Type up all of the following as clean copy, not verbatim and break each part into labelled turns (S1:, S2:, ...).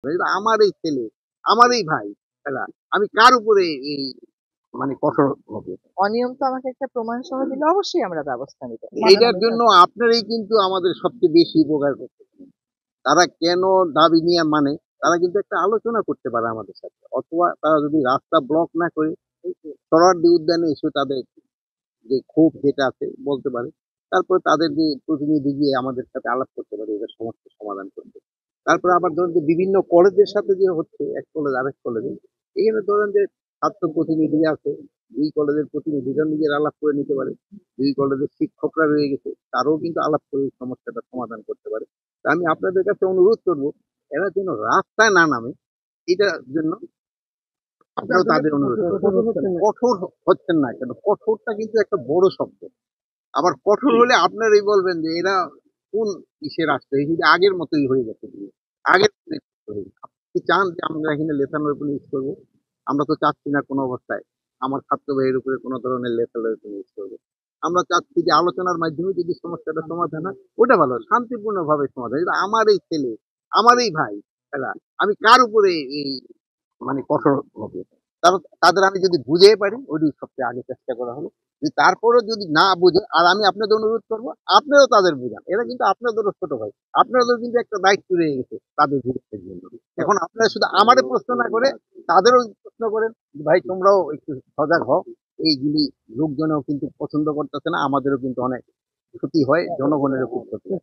S1: এটা আমারই ছেলে, আমারই ভাই। এরা আমি কার উপরে এই কঠোর হবে?
S2: অনিয়ম তো আমাকে একটা প্রমাণ সহ দিলে অবশ্যই আমরা ব্যবস্থা নিব।
S1: এইটার জন্য আপনারাই কিন্তু আমাদের সবচেয়ে বেশি উপকার করতেছেন। তারা কেন দাবি নিয়ে তারা কিন্তু একটা আলোচনা করতে পারে আমাদের সাথে। অথবা তারা যদি রাস্তা ব্লক না করে সোহরাওয়ার্দী উদ্যানে এসে তাদের যে ক্ষোভ যেটা আছে বলতে পারে। তারপরে তাদের যে প্রতিনিধি গিয়ে আমাদের সাথে আলাপ করতে পারে এটার সমস্যার সমাধান করতে। তারপরে আবার ধরুন যে বিভিন্ন কলেজের সাথে যে হচ্ছে এক কলেজ আরেক কলেজে, এখানে ধরেন যে ছাত্র প্রতিনিধি আছে, ২ কলেজের প্রতিনিধিরা নিজের আলাপ করে নিতে পারে। ২ কলেজের শিক্ষকরা রয়ে গেছে, তারাও কিন্তু আলাপ করে এই সমস্যাটা সমাধান করতে পারে। তা আমি আপনাদের কাছে অনুরোধ করব, এরা যেন রাস্তায় না নামে, এটার জন্য আপনারাও তাদের অনুরোধ করবেন। কঠোর হচ্ছেন না কেন? কঠোরটা কিন্তু একটা বড় শব্দ। আবার কঠোর হলে আপনারাই বলবেন যে এরা কোন ইসের আসছে, এই যে আগের মতোই হয়ে গেছে। আগের আপনি কি চান যে আমরা এখানে লেথাল ওয়েপন ইউজ করবো? আমরা তো চাচ্ছি না কোনো অবস্থায় আমার ছাত্র ভাইয়ের উপরে কোনো ধরনের লেথাল ওয়েপন ইউজ করবো। আমরা চাচ্ছি যে আলোচনার মাধ্যমে যদি সমস্যাটা সমাধান হয়, ওটা ভালো, শান্তিপূর্ণ ভাবে সমাধান। এটা আমারই ছেলে, আমারই ভাই। এরা আমি কার উপরে এই কঠোর হবে? তাদের আমি যদি বুঝিয়ে পারি, ওইটাই সবচেয়ে আগে চেষ্টা করা হলো। যদি তারপরেও যদি না বুঝে, আর আমি আপনাদের অনুরোধ করবো, আপনারাও তাদের বুঝান। এরা কিন্তু আপনাদেরও ছোট ভাই। আপনাদেরও কিন্তু একটা দায়িত্ব রয়ে গেছে তাদের বিরুদ্ধের জন্য। এখন আপনারা শুধু আমারে প্রশ্ন না করে তাদেরও প্রশ্ন করেন, ভাই তোমরাও একটু সজাগ হও। এইগুলি লোকজনও কিন্তু পছন্দ করতেছে না, আমাদেরও কিন্তু অনেক ক্ষতি হয়, জনগণেরও খুব ক্ষতি হয়।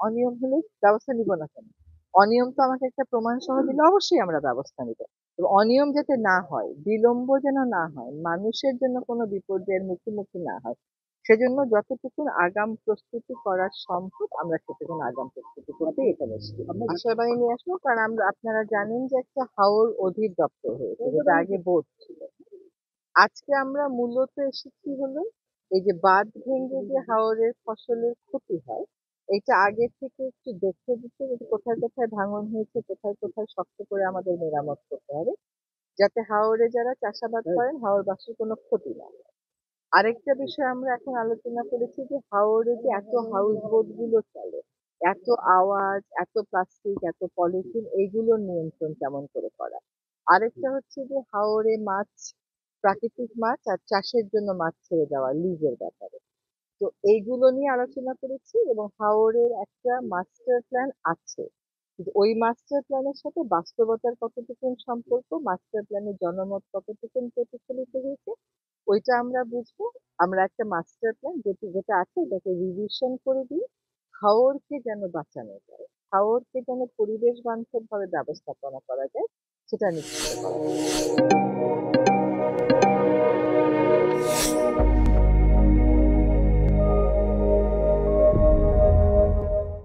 S2: অনিয়ম হলে ব্যবস্থা নিব না কেন? অনিয়ম তো আমাকে একটা প্রমাণ সহ দিলে অবশ্যই আমরা ব্যবস্থা নিব। এবং অনিয়ম যাতে না হয়, বিলম্ব যেন না হয়, মানুষের জন্য কোনো বিপর্যয়ের মুখোমুখি না হয়, সেজন্য যতটুকু আগাম প্রস্তুতি করা সম্ভব আমরা সেটুকুন আগাম প্রস্তুতি করতে এখানে এসেছি। আশার বাণী নিয়ে আসবো, কারণ আপনারা জানেন যে একটা হাওর অধিদপ্তর হয়েছে, যেটা আগে বোর্ড ছিল। আজকে আমরা মূলত এসেছি হলো এই যে বাঁধ ভেঙে যে হাওরের ফসলের ক্ষতি হয়, এটা আগে থেকে একটু দেখে দিতে, যে কোথায় কোথায় ভাঙন হয়েছে, কোথায় কোথায় শক্ত করে আমাদের মেরামত করতে হবে, যাতে হাওরে যারা চাষাবাদ করেন হাওরবাসীর কোনো ক্ষতি না হয়। আরেকটা বিষয় আমরা এখন আলোচনা করেছি যে হাওরে যে এত হাউস বোট গুলো চলে, এত আওয়াজ, এত প্লাস্টিক, এত পলিথিন, এইগুলোর নিয়ন্ত্রণ কেমন করে করা। আরেকটা হচ্ছে যে হাওরে মাছ, প্রাকৃতিক মাছ আর চাষের জন্য মাছ ছেড়ে দেওয়া লিজের ব্যাপারে। তো এইগুলো নিয়ে আলোচনা করেছি এবং হাওরের একটা মাস্টার প্ল্যান আছে, কিন্তু ওই মাস্টার প্ল্যানের সাথে বাস্তবতার কতটুকুন সম্পর্ক, মাস্টার প্ল্যানের জনমত কতটুকুন প্রতিফলিত হয়েছে, ওইটা আমরা বুঝবো। আমরা একটা মাস্টার প্ল্যান যেটা আছে এটাকে রিভিশন করে দিই, হাওরকে যেন বাঁচানো যায়, হাওরকে যেন পরিবেশ বান্ধব ভাবে ব্যবস্থাপনা করা যায়, সেটা নিশ্চিত করা যায়।